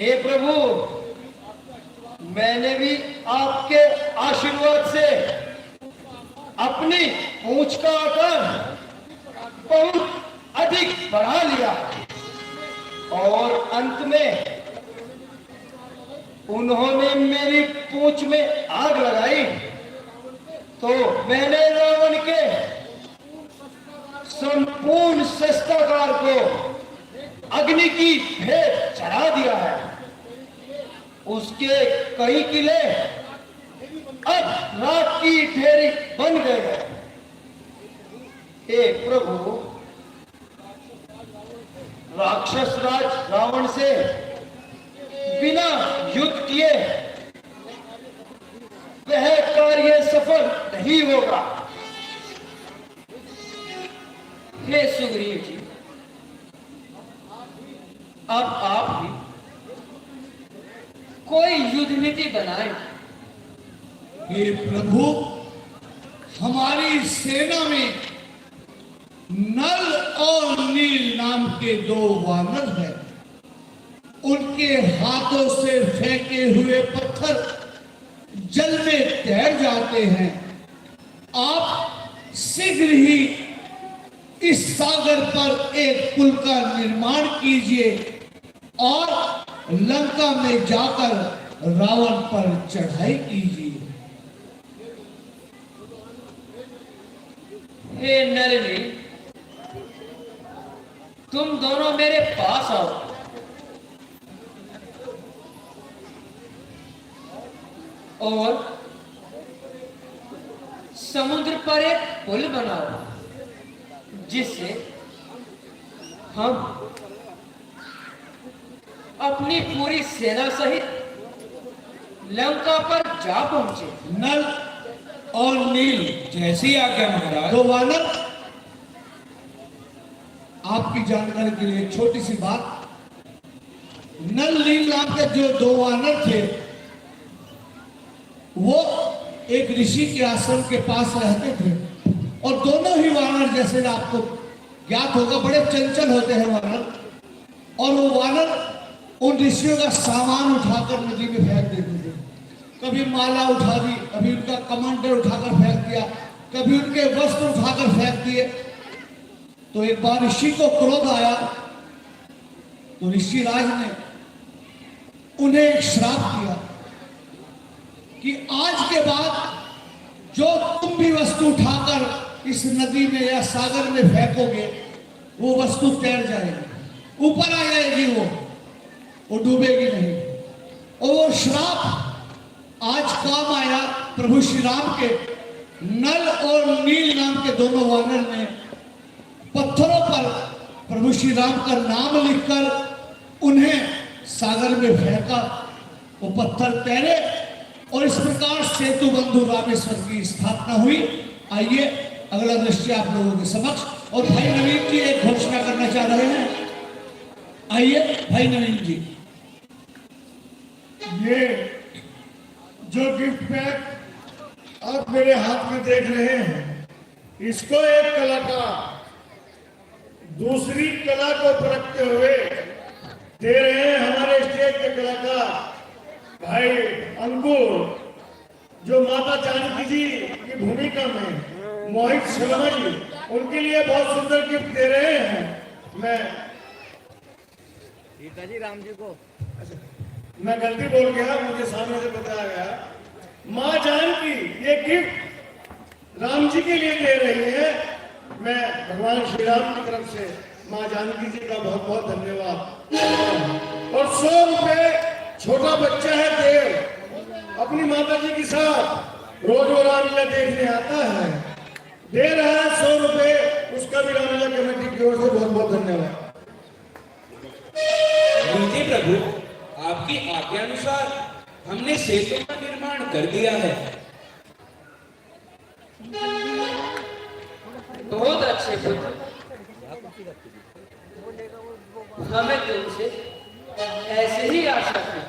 हे प्रभु, मैंने भी आपके आशीर्वाद से अपनी पूंछ का आकार बहुत अधिक बढ़ा लिया और अंत में उन्होंने मेरी पूंछ में आग लगाई तो मैंने रावण के संपूर्ण शस्त्रागार को अग्नि की भेंट चढ़ा दिया है। उसके कई किले अब राख की ढेरी बन गए हैं। हे प्रभु, राक्षस राज रावण से बिना युद्ध किए वह कार्य सफल नहीं होगा। हे सुग्रीव जी, अब आप भी कोई युद्ध नीति बनाए। हे प्रभु, हमारी सेना में नल और नील नाम के दो वानर हैं। उनके हाथों से फेंके हुए पत्थर जल में तैर जाते हैं। आप शीघ्र ही इस सागर पर एक पुल का निर्माण कीजिए और लंका में जाकर रावण पर चढ़ाई कीजिए। हे नलिनी, तुम दोनों मेरे पास आओ। और समुद्र पर एक पुल बनाओ जिससे हम अपनी पूरी सेना सहित लंका पर जा पहुंचे। नल और नील, जैसी आज्ञा महाराज। दो वानर, आपकी जानकारी के लिए एक छोटी सी बात। नल नील नाम के जो दो वानर थे वो एक ऋषि के आश्रम के पास रहते थे और दोनों ही वानर, जैसे आपको ज्ञात होगा, बड़े चंचल होते हैं वानर। और वो वानर उन ऋषियों का सामान उठाकर नदी में फेंक देते थे। कभी माला उठा दी, कभी उनका कमंडल उठाकर फेंक दिया, कभी उनके वस्त्र उठाकर फेंक दिए। तो एक बार ऋषि को क्रोध आया तो ऋषि राज ने उन्हें एक श्राप दिया कि आज के बाद जो तुम भी वस्तु उठाकर इस नदी में या सागर में फेंकोगे वो वस्तु तैर जाएगी, ऊपर आ जाएगी, वो डूबेगी नहीं। और वो श्राप आज काम आया प्रभु श्री राम के। नल और नील नाम के दोनों वानर ने पत्थरों पर प्रभु श्री राम का नाम लिखकर उन्हें सागर में फेंका। वो पत्थर तैरे और इस प्रकार सेतु बंधु रामेश्वर की स्थापना हुई। आइए अगला दृश्य आप लोगों के समक्ष। और भाई नवीन जी एक घोषणा करना चाह रहे हैं। आइए भाई नवीन जी। ये जो गिफ्ट पैक आप मेरे हाथ में देख रहे हैं, इसको एक कलाकार दूसरी कला को परखते हुए दे रहे हैं हमारे स्टेज के कलाकार भाई अंकुर, जो माता जानकी जी की भूमिका में मोहित शर्मा जी, उनके लिए बहुत सुंदर गिफ्ट दे रहे हैं। मैं सीताजी राम जी को, मैं गलती बोल गया, मुझे सामने से बताया गया। माँ जानकी ये गिफ्ट राम जी के लिए दे रही है। मैं भगवान श्री राम की तरफ से माँ जानकी जी का बहुत बहुत धन्यवाद। और 100 रुपए, छोटा बच्चा है देव, अपनी माता जी के साथ रोज वो रामलीला देखने आता है, दे रहा है 100 रुपए। उसका भी रामलीला कमेटी की ओर से बहुत बहुत धन्यवाद। प्रभु, आपकी आज्ञा अनुसार हमने सेतु का निर्माण कर दिया है। बहुत अच्छे पुत्र, हमें तुमसे ऐसे ही आशा थी।